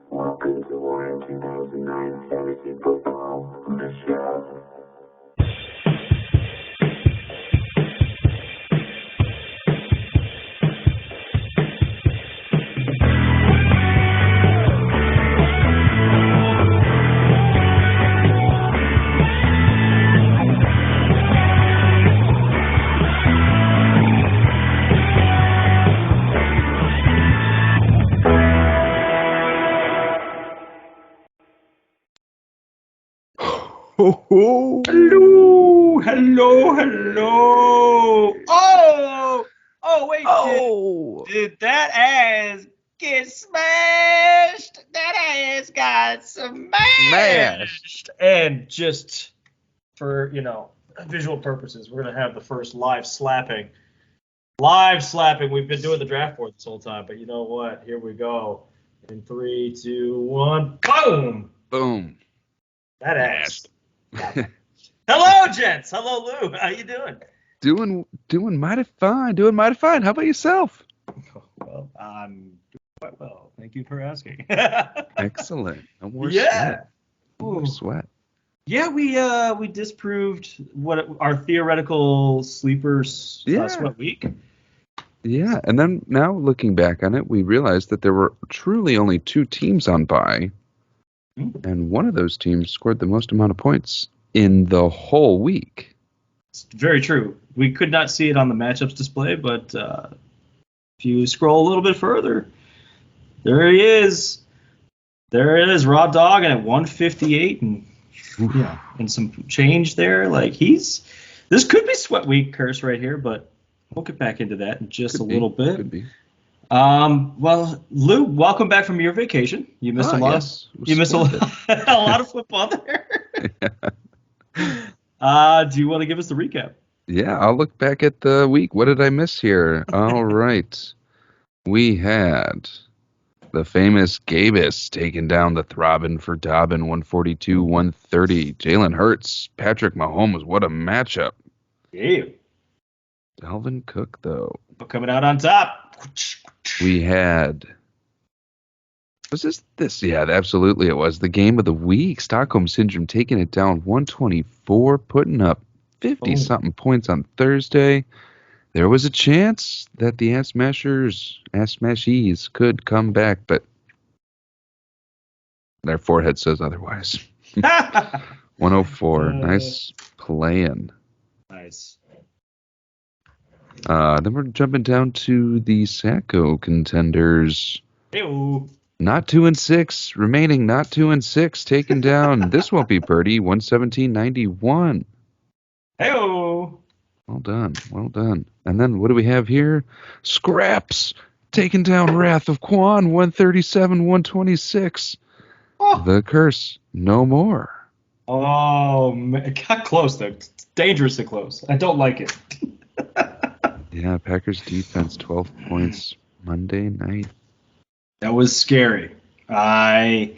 Welcome to Warren 2009 Fantasy Football, the show. Hello. Oh, wait. Did that ass get smashed? That ass got smashed. And just for, visual purposes, we're going to have the first live slapping. We've been doing the draft board this whole time, but you know what? Here we go. In 3, 2, 1, boom. Boom. That ass. Hello, gents. Hello, Lou. How you doing? Doing mighty fine. How about yourself? Well, I'm doing quite well. Thank you for asking. Excellent. No more sweat. No more sweat. Yeah, we disproved what our theoretical sleepers sweat week. Yeah, and then now looking back on it, we realized that there were truly only 2 teams on bye, and one of those teams scored the most amount of points in the whole week. It's very true. We could not see it on the matchups display, but if you scroll a little bit further, there he is. There it is, raw dog, and at 158 and some change there. Like this could be sweat week curse right here, but we'll get back into that in just a little bit. Could be. Well, Lou, welcome back from your vacation. You missed a lot. Yes. You missed a lot of football there. Do you want to give us the recap? Yeah, I'll look back at the week. What did I miss here? All right. We had the famous Gabus taking down the Throbbing for Dobbin, 142-130. Jalen Hurts, Patrick Mahomes. What a matchup. Yeah. Dalvin Cook, though. Coming out on top. We had... Was this? Yeah, absolutely it was. The game of the week. Stockholm Syndrome taking it down 124, putting up 50-something points on Thursday. There was a chance that the Ass Smashies could come back, but their forehead says otherwise. 104. Nice playing. Nice. Then we're jumping down to the Sacko contenders. Ew. Not 2-6, remaining not 2-6, taken down. This won't be Purdy, 117-91. Hey-o. Well done. And then what do we have here? Scraps, taking down Wrath of Quan, 137-126. Oh. The curse, no more. Oh, man. It got close, though. It's dangerously close. I don't like it. Yeah, Packers defense, 12 points Monday night. That was scary. I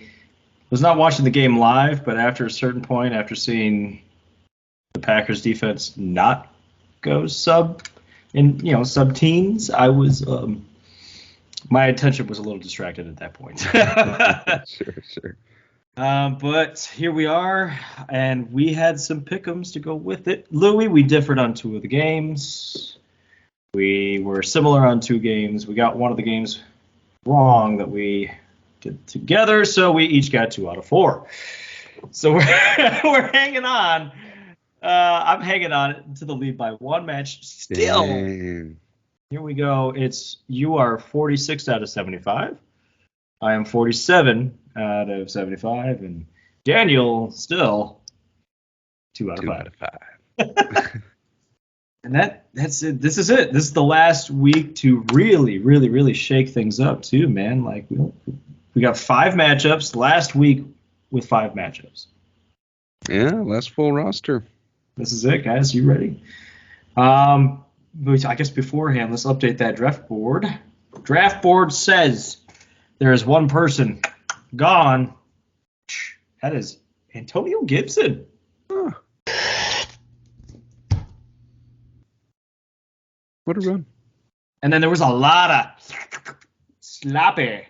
was not watching the game live, but after a certain point, after seeing the Packers defense not go sub-teens, I was my attention was a little distracted at that point. Sure. But here we are, and we had some pick'ems to go with it. Louis, we differed on 2 of the games. We were similar on 2 games. We got one of the games wrong that we did together, so we each got 2 out of 4. So we're hanging on. I'm hanging on to the lead by 1 match still. Dang. Here we go. You are 46 out of 75. I am 47 out of 75, and Daniel still 2 out of 5. And that's it. This is it. This is the last week to really, really, really shake things up too, man. Like we got 5 matchups last week with 5 matchups. Yeah, last full roster. This is it, guys. You ready? But I guess beforehand, let's update that draft board. Draft board says there is 1 person gone. That is Antonio Gibson. Huh. What a run. And then there was a lot of sloppy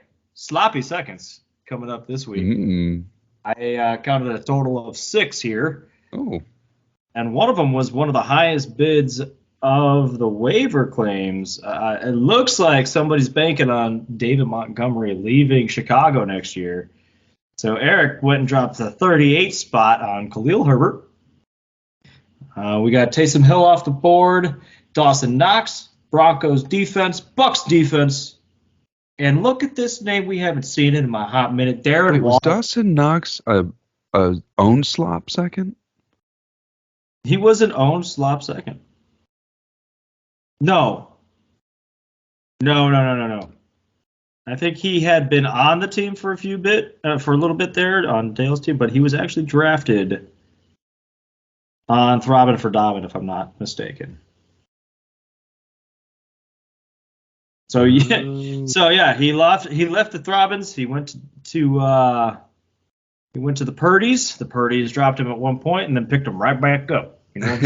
seconds coming up this week. Mm. I counted a total of 6 here, Oh. and one of them was one of the highest bids of the waiver claims. It looks like somebody's banking on David Montgomery leaving Chicago next year. So Eric went and dropped the 38 spot on Khalil Herbert. We got Taysom Hill off the board, Dawson Knox, Broncos defense, Bucks defense. And look at this name we haven't seen in my hot minute. Darren Wait, was Waller. Dawson Knox a own slop second? He was an owned slop second. No. No. I think he had been on the team for a little bit there on Dale's team, but he was actually drafted on Throbbing for Dobbin, if I'm not mistaken. So yeah, he left the Throbbins. He went to the Purdy's. The Purdy's dropped him at one point and then picked him right back up. You know.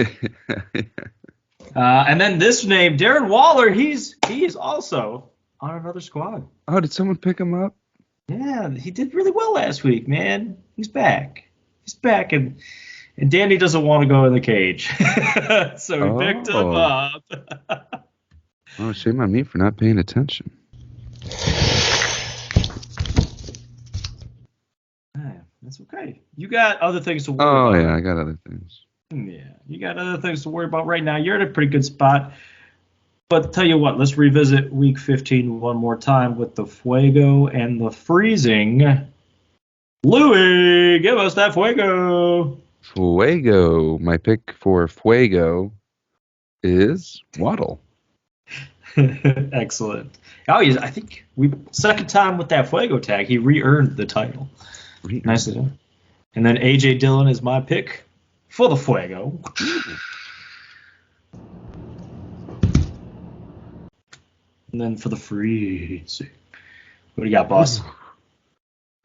And then this name, Darren Waller, he is also on another squad. Oh, did someone pick him up? Yeah, he did really well last week, man. He's back. And Danny doesn't want to go in the cage, so he picked him up. Oh, shame on me for not paying attention. That's okay. You got other things to worry about. Oh, yeah, right? I got other things. Yeah, you got other things to worry about right now. You're in a pretty good spot. But tell you what, let's revisit Week 15 one more time with the Fuego and the Freezing. Louie, give us that Fuego. Fuego. My pick for Fuego is Waddle. Excellent. Oh, I think second time with that Fuego tag, he re-earned the title. Nicely done. And then A.J. Dillon is my pick for the Fuego. And then for the Freezing. What do you got, boss?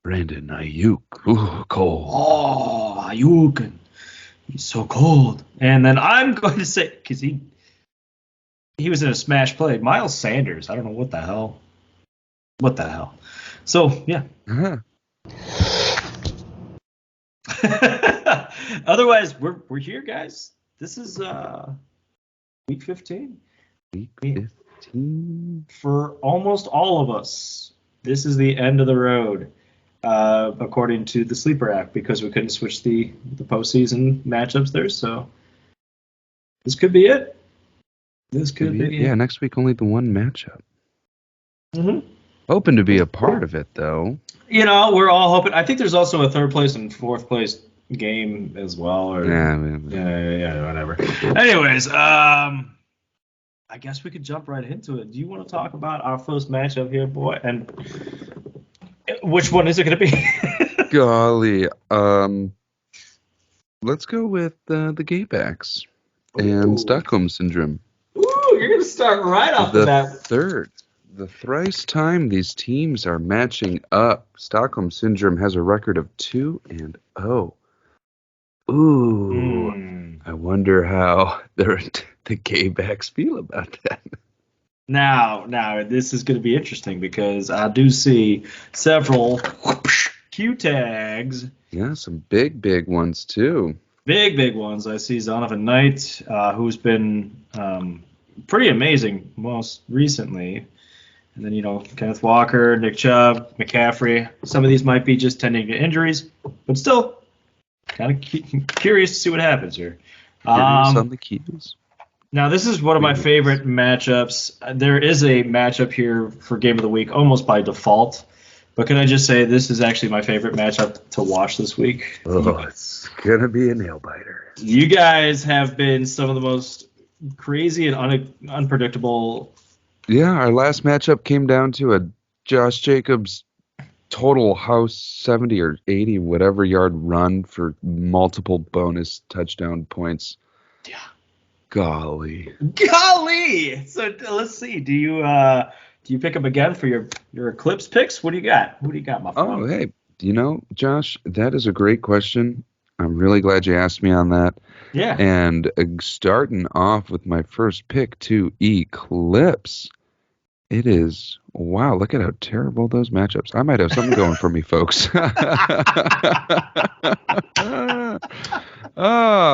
Brandon Ayuk. Ooh, cold. Oh, Ayuk. He's so cold. And then I'm going to say, because he was in a smash play, Miles Sanders. I don't know what the hell. So, yeah. Uh-huh. Otherwise, we're here, guys. This is Week 15. Week 15. For almost all of us, this is the end of the road, according to the Sleeper app, because we couldn't switch the postseason matchups there. So this could be it. This could be it. Yeah, next week only the one matchup. Mm-hmm. Hoping to be a part of it, though. You know, we're all hoping. I think there's also a third place and fourth place game as well. Or yeah, whatever. Anyways, I guess we could jump right into it. Do you want to talk about our first matchup here, boy? And which one is it going to be? Golly. Let's go with the Gaybacks and Stockholm Syndrome. Ooh, you're going to start right off the bat. The thrice time these teams are matching up. Stockholm Syndrome has a record of 2-0. Ooh, I wonder how the Gaybacks feel about that. Now, this is going to be interesting because I do see several Q tags. Yeah, some big ones too. Big ones. I see Zonovan Knight, who's been pretty amazing most recently. And then, Kenneth Walker, Nick Chubb, McCaffrey. Some of these might be just tending to injuries, but still kind of curious to see what happens here. On the keys. Now, this is one of my favorite matchups. There is a matchup here for Game of the Week almost by default. But can I just say this is actually my favorite matchup to watch this week? Oh, it's going to be a nail-biter. You guys have been some of the most crazy and unpredictable. Yeah, our last matchup came down to a Josh Jacobs total house 70 or 80 whatever yard run for multiple bonus touchdown points. Yeah. Golly. So let's see. Do you pick him again for your Eclipse picks? What do you got? Who do you got, my friend? Oh, hey, Josh, that is a great question. I'm really glad you asked me on that. Yeah. And starting off with my first pick to Eclipse It is. Wow, look at how terrible those matchups. I might have something going for me, folks.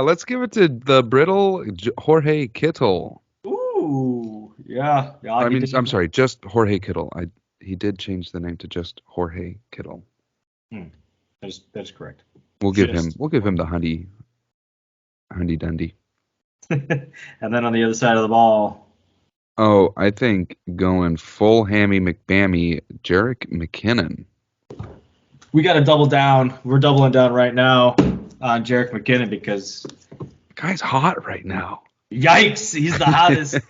Let's give it to the brittle Jorge Kittle. Ooh, yeah. I mean, I'm sorry, just Jorge Kittle. He did change the name to just Jorge Kittle. That's correct. We'll give him the Hundy Dundee. And then on the other side of the ball. Oh, I think going full hammy McBammy, Jerick McKinnon. We got to double down. We're doubling down right now on Jerick McKinnon because the guy's hot right now. Yikes! He's the hottest.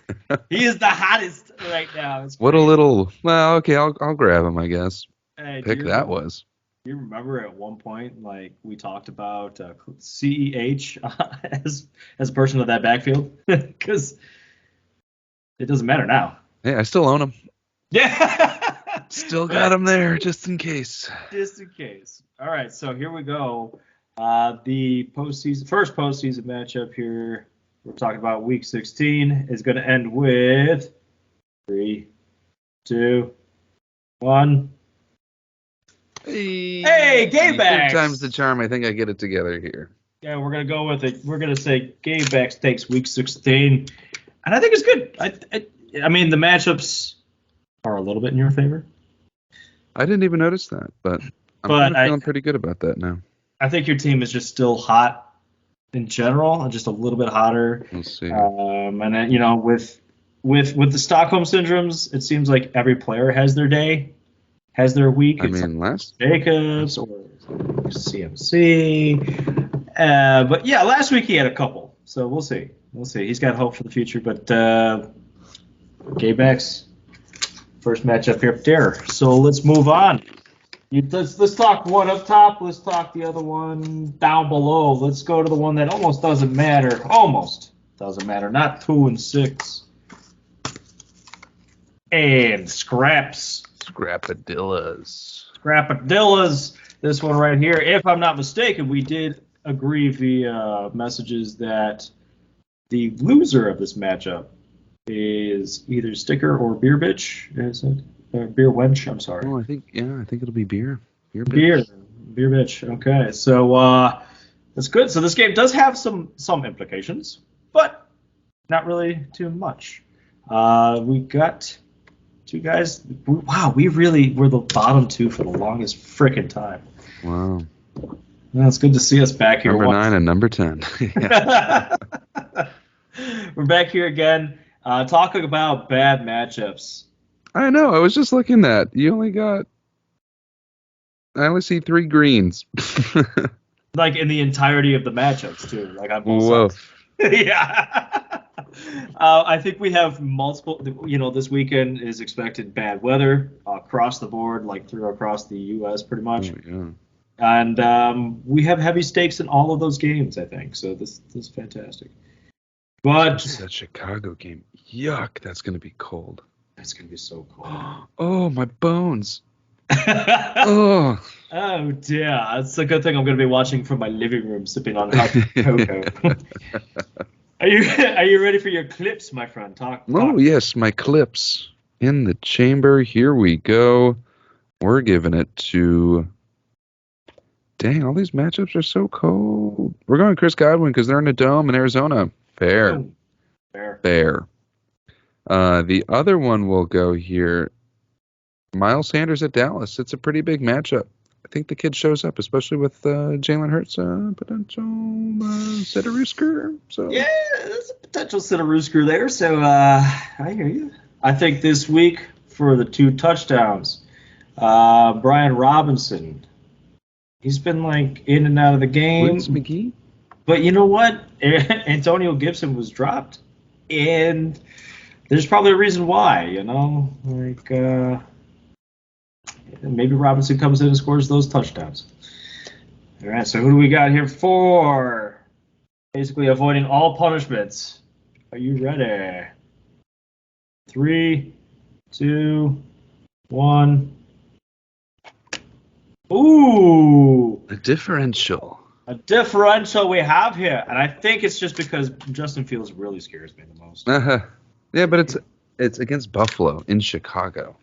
He is the hottest right now. What a little. Well, okay, I'll grab him, I guess. Hey, Pick that was. Do you remember at one point, like we talked about CEH as a person of that backfield? Because it doesn't matter now. Hey, I still own him. Yeah. Still got him there, just in case. Just in case. All right, so here we go. The first postseason matchup here. We're talking about Week 16 is going to end with 3, 2, 1. Hey, game backs. Third time's the charm. I think I get it together here. Yeah, we're going to go with it. We're going to say game backs takes Week 16. And I think it's good. I mean, the matchups are a little bit in your favor. I didn't even notice that, but I'm feeling pretty good about that now. I think your team is just still hot in general, just a little bit hotter. We'll see. And then, with the Stockholm syndromes, it seems like every player has their day, has their week. I mean, last Jacobs or CMC. But yeah, last week he had a couple, so we'll see. He's got hope for the future, but K-backs, first matchup here up there. So let's move on. Let's talk one up top. Let's talk the other one down below. Let's go to the one that almost doesn't matter. Almost doesn't matter. Not 2 and 6. And scraps. Scrapadillas. This one right here. If I'm not mistaken, we did agree via messages that the loser of this matchup is either Sticker or Beer Bitch. Is it? Beer Wench, I'm sorry. Oh, I think it'll be beer. Beer Bitch. Okay, so that's good. So this game does have some implications, but not really too much. We got two guys. Wow, we really were the bottom two for the longest frickin' time. Wow. Well, it's good to see us back here. Number 9 and number 10. We're back here again, talking about bad matchups. I know. I was just looking at. I only see 3 greens. Like in the entirety of the matchups too. Like on both sides. Yeah. I think we have multiple. This weekend is expected bad weather across the board, like across the U.S. pretty much. Oh, yeah. And we have heavy stakes in all of those games, I think. So this is fantastic. But that Chicago game, yuck! That's gonna be cold. That's going to be so cool. Oh, my bones. Oh dear. It's a good thing I'm going to be watching from my living room, sipping on hot cocoa. Are you ready for your clips, my friend? Talk. Oh, yes, my clips. In the chamber, here we go. We're giving it to... Dang, all these matchups are so cold. We're going Chris Godwin because they're in a dome in Arizona. Fair. The other one will go here. Miles Sanders at Dallas. It's a pretty big matchup. I think the kid shows up, especially with Jalen Hurts potential Sitter-Roosker. So yeah, there's a potential Sitter-Roosker there. So I hear you. I think this week for the 2 touchdowns, Brian Robinson. He's been like in and out of the game. Woods McGee. But you know what? Antonio Gibson was dropped, and there's probably a reason why, like maybe Robinson comes in and scores those touchdowns. All right, so who do we got here for basically avoiding all punishments? Are you ready? 3, 2, 1. Ooh! A differential we have here, and I think it's just because Justin Fields really scares me the most. Yeah, but It's against Buffalo in Chicago.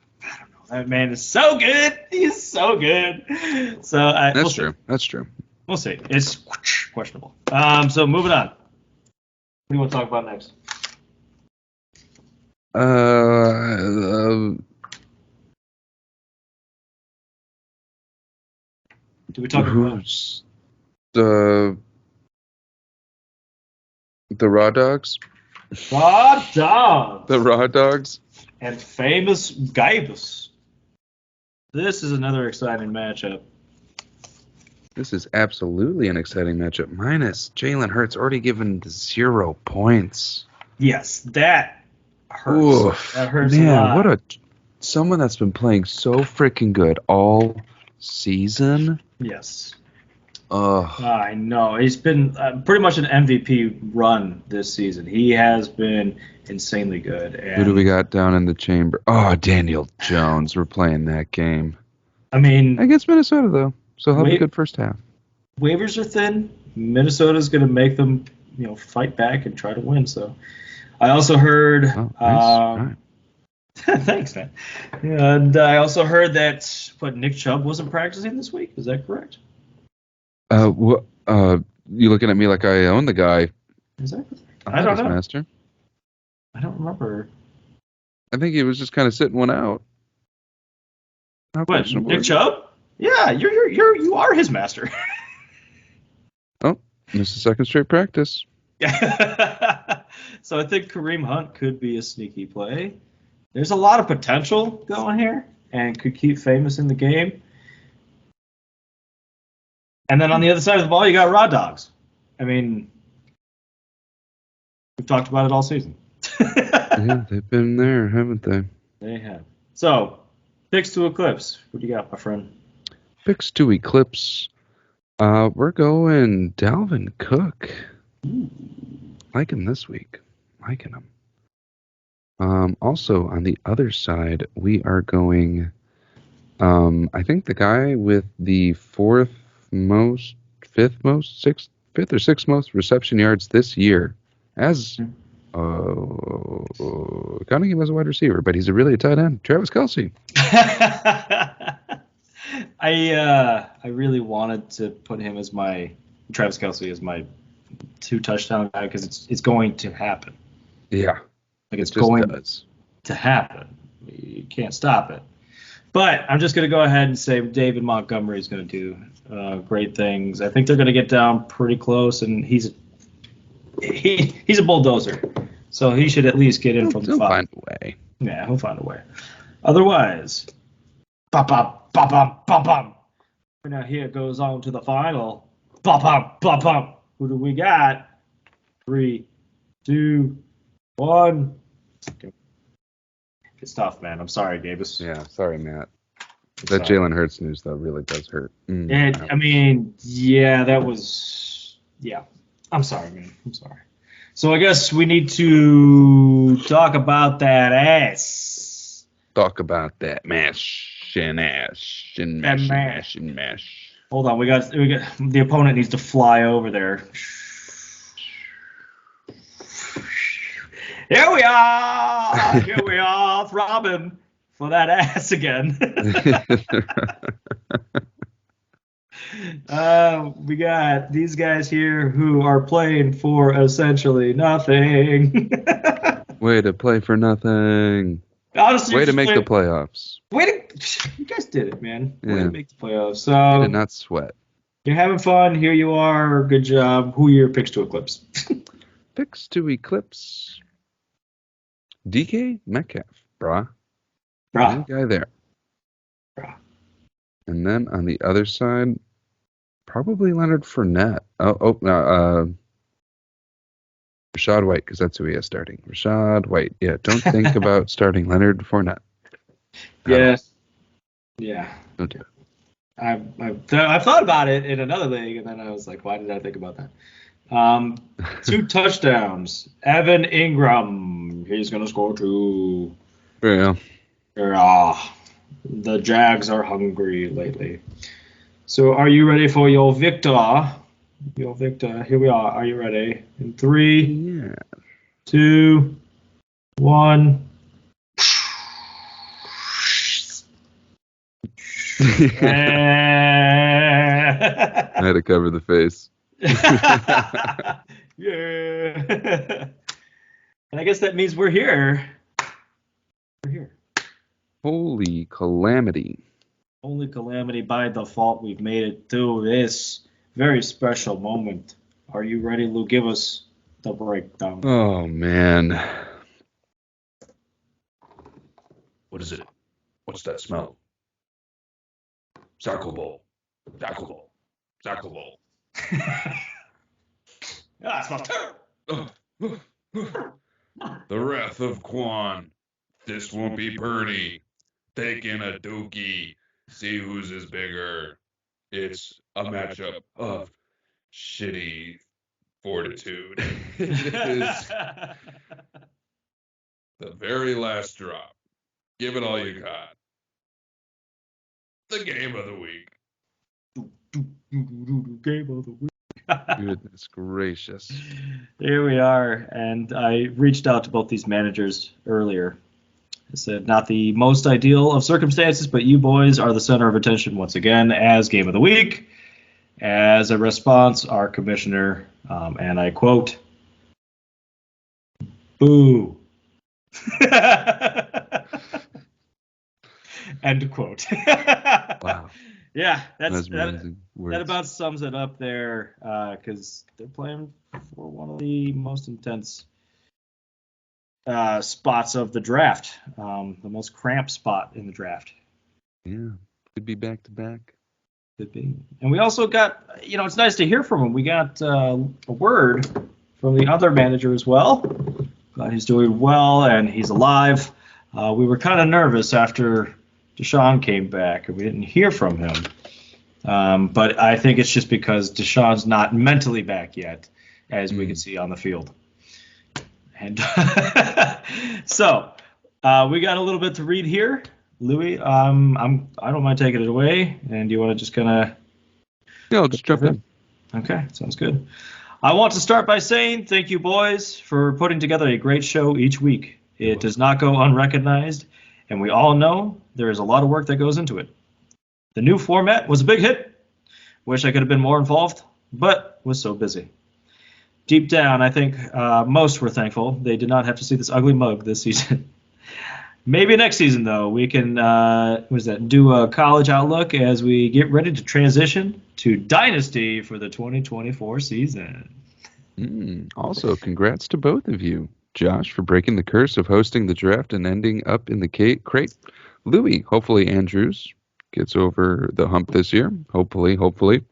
That man is so good. He's so good. So That's true. That's true. We'll see. It's questionable. So moving on. What do you want to talk about next? Do we talk about the Raw Dogs? Raw Dogs? The Raw Dogs and famous Guybus. This is another exciting matchup. This is absolutely an exciting matchup. Minus Jalen Hurts already given 0 points. Yes, that hurts. Oof, that hurts man, a lot. what someone that's been playing so freaking good all season. Yes. Oh, I know. He's been pretty much an MVP run this season. He has been insanely good. And who do we got down in the chamber? Oh, Daniel Jones. We're playing that game. I mean, against Minnesota, though. So he'll have a good first half. Waivers are thin. Minnesota's going to make them, fight back and try to win. So I also heard. Oh, nice. Thanks, man. And I also heard that Nick Chubb wasn't practicing this week. Is that correct? You looking at me like I own the guy? Is that? I don't know. Master. I don't remember. I think he was just kind of sitting one out. What, Nick Chubb? Yeah, you are his master. Oh, missed a second straight practice. So I think Kareem Hunt could be a sneaky play. There's a lot of potential going here and could keep Famous in the game. And then on the other side of the ball, you got Raw Dogs. I mean, we've talked about it all season. Yeah, they've been there, haven't they? They have. So, picks to eclipse. What do you got, my friend? Picks to eclipse. We're going Dalvin Cook. Ooh. Like him this week. Liking him. Also, on the other side, we are going, I think the guy with the fifth or sixth most reception yards this year, as counting him as a wide receiver, but he's a tight end. Travis Kelce. I really wanted to put him as Travis Kelce as my 2 touchdown guy because it's going to happen. Yeah. Like it's going to happen. You can't stop it. But I'm just going to go ahead and say David Montgomery is going to do great things. I think they're going to get down pretty close, and he's a bulldozer. So he should at least get in from the 5. He'll find a way. Yeah, he'll find a way. Otherwise, bop, bop, bop, bop, bop, bop. Now here goes on to the final. Bop, bop, bop, bop. Who do we got? 3, 2, 1. It's tough, man. I'm sorry, Gabus. Yeah, sorry, Matt. That Jalen Hurts news, though, really does hurt. I mean, yeah, that was... Yeah. I'm sorry, man. I'm sorry. So I guess we need to talk about that ass. Talk about that mash and ash and mash and mash. Hold on, we got the opponent needs to fly over there. Here we are, throbbing for that ass again. We got these guys here who are playing for essentially nothing. Way to play for nothing. Honestly, way to make the playoffs. You guys did it, man. Way to make the playoffs. So I did not sweat. You're having fun. Here you are. Good job. Who are your picks to eclipse? Picks to eclipse. DK Metcalf, brah. One guy there. Brah. And then on the other side, probably Leonard Fournette. Rashad White, because that's who he is starting. Rashad White. Yeah, don't think about starting Leonard Fournette. Yes. Yeah. Don't do it. I've thought about it in another league, and then I was like, why did I think about that? 2 touchdowns. Evan Ingram. He's going to score 2. Yeah. The Jags are hungry lately. So are you ready for your victor? Your victor. Here we are. Are you ready? In 3, 2, 1. I had to cover the face. Yeah. And I guess that means we're here. We're here. Holy calamity. Only calamity by default. We've made it through this very special moment. Are you ready, Lou? Give us the breakdown. Oh, man. What is it? What's that smell? Sacko Bowl. Sacko Bowl. Sacko Bowl. It smells terrible. The wrath of Quan. This won't be pretty. Taking a dookie. See whose is bigger. It's a matchup of shitty fortitude. It is the very last drop. Give it all you got. The game of the week. Game of the week. Goodness gracious. Here we are, and I reached out to both these managers earlier. I said, not the most ideal of circumstances, but you boys are the center of attention once again as game of the week. As a response, our commissioner, and I quote, boo. End quote. Wow. Yeah, That's that amazing words. about sums it up there, because they're playing for one of the most intense spots of the draft, the most cramped spot in the draft. Yeah. Could be back to back. Could be. And we also got, it's nice to hear from him. We got a word from the other manager as well. Glad he's doing well and he's alive. We were kind of nervous after Deshaun came back and we didn't hear from him. But I think it's just because Deshaun's not mentally back yet, as we can see on the field. And so we got a little bit to read here. Louis, I don't mind taking it away. And do you want to just kind of... Yeah, I'll just jump in. Okay, sounds good. I want to start by saying thank you, boys, for putting together a great show each week. It does not go unrecognized, and we all know there is a lot of work that goes into it. The new format was a big hit. Wish I could have been more involved, but was so busy. Deep down, I think most were thankful they did not have to see this ugly mug this season. Maybe next season, though, we can do a college outlook as we get ready to transition to Dynasty for the 2024 season. Also, congrats to both of you. Josh, for breaking the curse of hosting the draft and ending up in the crate. Louis, hopefully Andrews gets over the hump this year. Hopefully.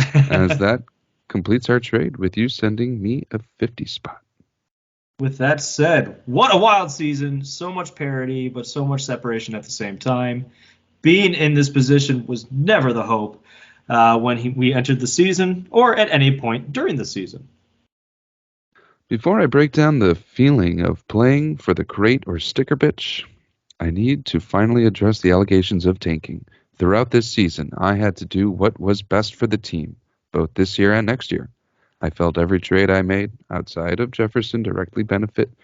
As that completes our trade with you sending me a 50 spot. With that said, what a wild season. So much parity, but so much separation at the same time. Being in this position was never the hope when we entered the season or at any point during the season. Before I break down the feeling of playing for the crate or sticker bitch, I need to finally address the allegations of tanking. Throughout this season, I had to do what was best for the team, both this year and next year. I felt every trade I made outside of Jefferson directly benefited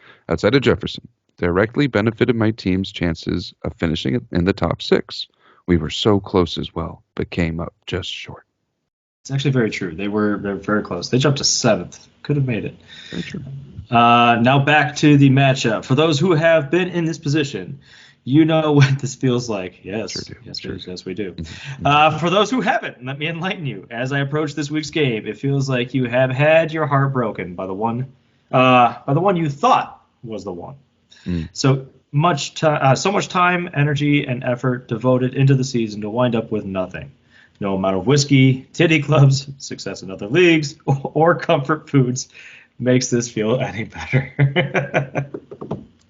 my team's chances of finishing in the top 6. We were so close as well, but came up just short. It's actually very true. They're very close. They jumped to 7th. Could have made it. Very true. Now back to the matchup. For those who have been in this position, you know what this feels like. Yes, Sure do. Yes, we do. For those who haven't, let me enlighten you. As I approach this week's game, it feels like you have had your heart broken by the one you thought was the one. So much time, energy, and effort devoted into the season to wind up with nothing. No amount of whiskey, titty clubs, success in other leagues, or comfort foods makes this feel any better.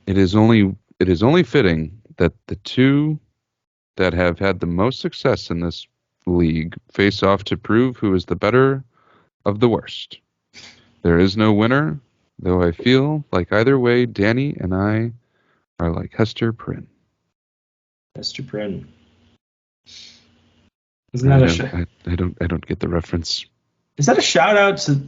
It is only fitting that the two that have had the most success in this league face off to prove who is the better of the worst. There is no winner, though I feel like either way, Danny and I are like Hester Prynne. Hester Prynne. Isn't that I don't get the reference. Is that a shout out to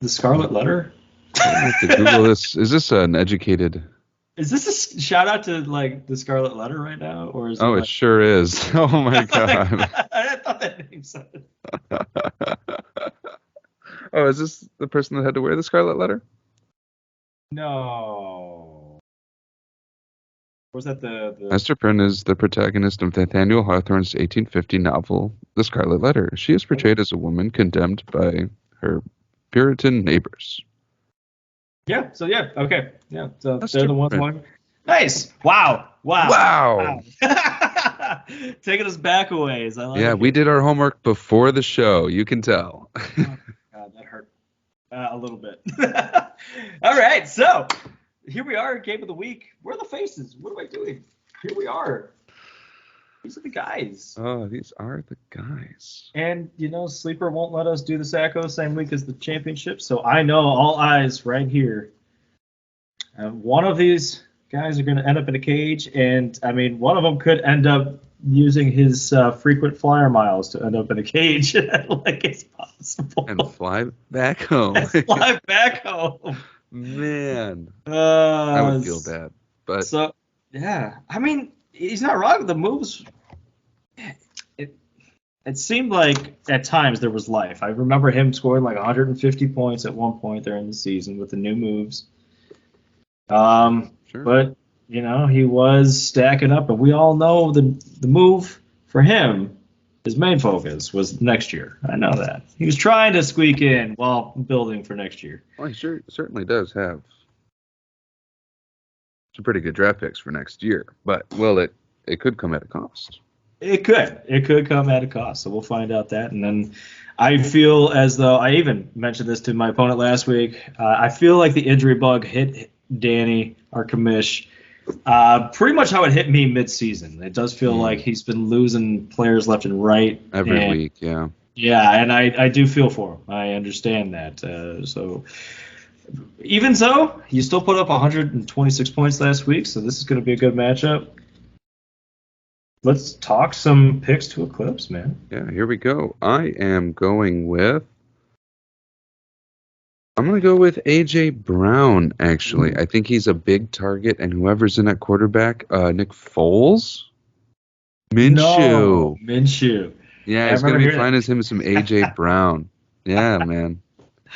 the Scarlet Letter? I have to Google this. Is this an educated Is this a shout out to like the Scarlet Letter right now, or is Oh, it it sure is. Oh my god. I thought that name sounded. Oh, is this the person that had to wear the Scarlet Letter? No. Was that the? Esther Prynne is the protagonist of Nathaniel Hawthorne's 1850 novel, The Scarlet Letter. She is portrayed as a woman condemned by her Puritan neighbors. Yeah. So yeah. Okay. Yeah. So Esther they're the ones Prynne. going. Nice. Wow. Wow. Taking us back a ways. I like Yeah, it. we did our homework before the show. You can tell. Oh, God, that hurt a little bit. All right, so here we are, game of the week. Where are the faces? What am I doing? Here we are. These are the guys. Oh, these are the guys. And, Sleeper won't let us do the Sacko same week as the championship, so I know all eyes right here. One of these guys are going to end up in a cage, and, I mean, one of them could end up using his frequent flyer miles to end up in a cage. Like it's possible. And fly back home. And fly back home. Man, I would feel bad. But So, yeah. I mean, he's not wrong with the moves. It seemed like at times there was life. I remember him scoring like 150 points at one point during the season with the new moves. sure. But he was stacking up, and we all know the move for him, his main focus was next year. I know that. He was trying to squeak in while building for next year. Well, he certainly does have some pretty good draft picks for next year. But, well, it could come at a cost. It could come at a cost, so we'll find out that. And then I feel as though, I even mentioned this to my opponent last week, I feel like the injury bug hit Danny, our commish, pretty much how it hit me mid-season. It does feel like he's been losing players left and right. Every week, yeah. Yeah, and I do feel for him. I understand that. So even so, you still put up 126 points last week, so this is going to be a good matchup. Let's talk some picks to Eclipse, man. Yeah, here we go. I'm going to go with A.J. Brown, actually. I think he's a big target, and whoever's in at quarterback, Nick Foles? Minshew. No, Minshew. Yeah, I it's going to remember be hearing fine as him as some A.J. Brown. Yeah, man.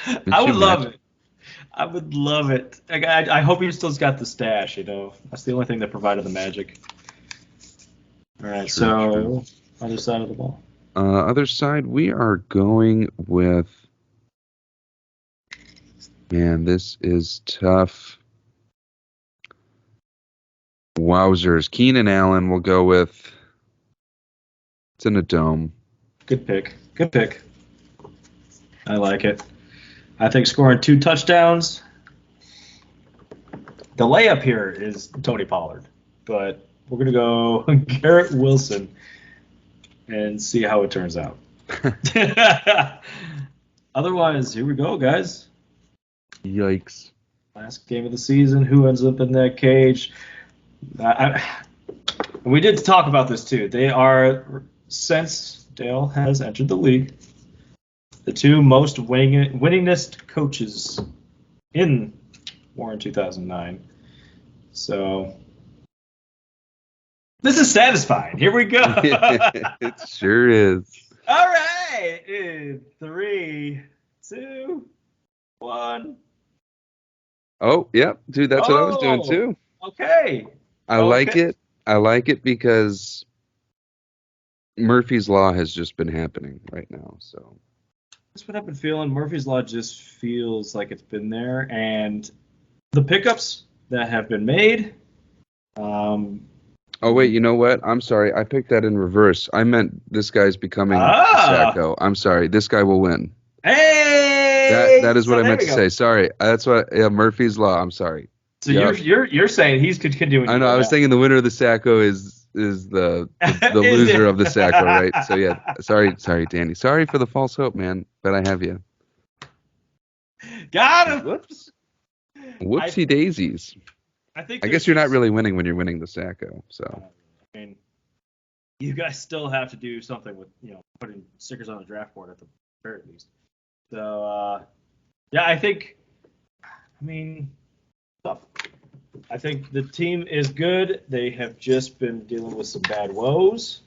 I would Minshew love match- it. I would love it. I hope he still's got the stash, That's the only thing that provided the magic. All right, True. Other side of the ball. Other side, we are going with... Man, this is tough. Wowzers. Keenan Allen will go with... It's in a dome. Good pick. I like it. I think scoring 2 touchdowns. The layup here is Tony Pollard, but we're going to go Garrett Wilson and see how it turns out. Otherwise, here we go, guys. Yikes. Last game of the season. Who ends up in that cage? We did talk about this, too. They are, since Dale has entered the league, the 2 most winningest coaches in Warren 2009. So this is satisfying. Here we go. It sure is. All right. In 3, 2, 1. Oh, yep. Dude, that's what I was doing too. Okay. I like it. I like it because Murphy's Law has just been happening right now. So That's what I've been feeling. Murphy's Law just feels like it's been there. And the pickups that have been made. Oh, wait, you know what? I'm sorry. I picked that in reverse. I meant this guy's becoming Sacko. I'm sorry. This guy will win. Hey! That is what So I there meant we to go. say. Sorry. That's what Murphy's Law. I'm sorry. So Yep. you're saying he's continuing. I know. I was thinking the winner of the Sacko is the loser of the Sacko, right? So yeah. Sorry, Danny. Sorry for the false hope, man. But I have you. Got him. Whoops. Whoopsie daisies. I think. I guess you're not really winning when you're winning the Sacko. So I mean, you guys still have to do something with putting stickers on the draft board at the very least. So yeah, I think. I mean, tough. I think the team is good. They have just been dealing with some bad woes.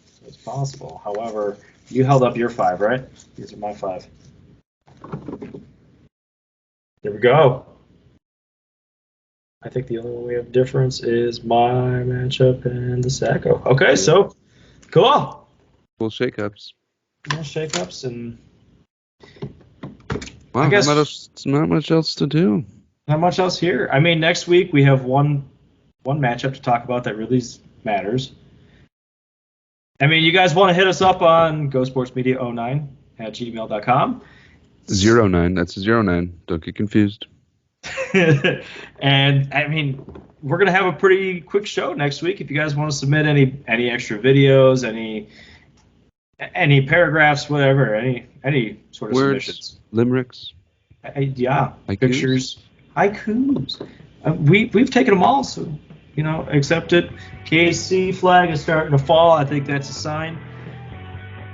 So it's possible. However, you held up your 5, right? These are my 5. There we go. I think the only one we have difference is my matchup and the Sacko. Okay, so cool. Cool shakeups. More shakeups and Wow, I guess not much else to do. not much else here. I mean, next week we have one matchup to talk about that really matters. I mean, you guys want to hit us up on gosportsmedia09@gmail.com. 09. That's 09. Don't get confused. And I mean, we're gonna have a pretty quick show next week. If you guys want to submit any extra videos, any paragraphs, whatever, any sort of Words, submissions, limericks, yeah, haikus? pictures, haikus. We've taken them all, so accept it. KC flag is starting to fall. I think that's a sign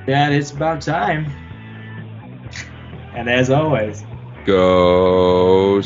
that it's about time. And as always, Go